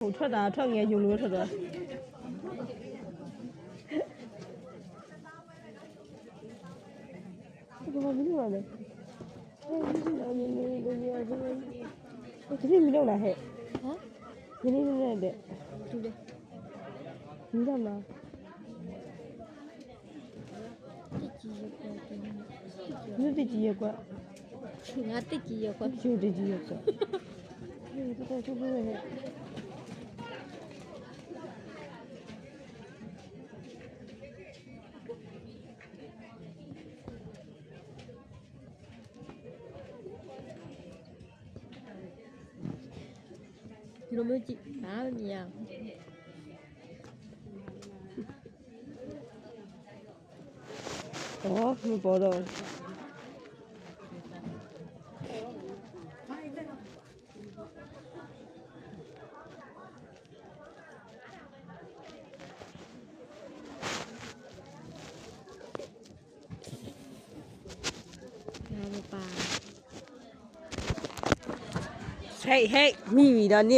ဟိုထွက်တာထွက်ငယ်ယူလို့ထွက်သွားဘာမလို့လဲဒီမလို့လားဟဲ့ဟမ်ဒီနေ့နဲ့တဲ့တူတယ်ဒီတော့မတိကြီးရကွာငါတိကြီးရကွာကျိုးတိကြီးရကွာဒီတော့ကျိုးပဲဟဲ့ဒီလိုမျိုးကြည့်ဘာမှမမြင်အောင်哦，没报道。嘿嘿，秘密的你。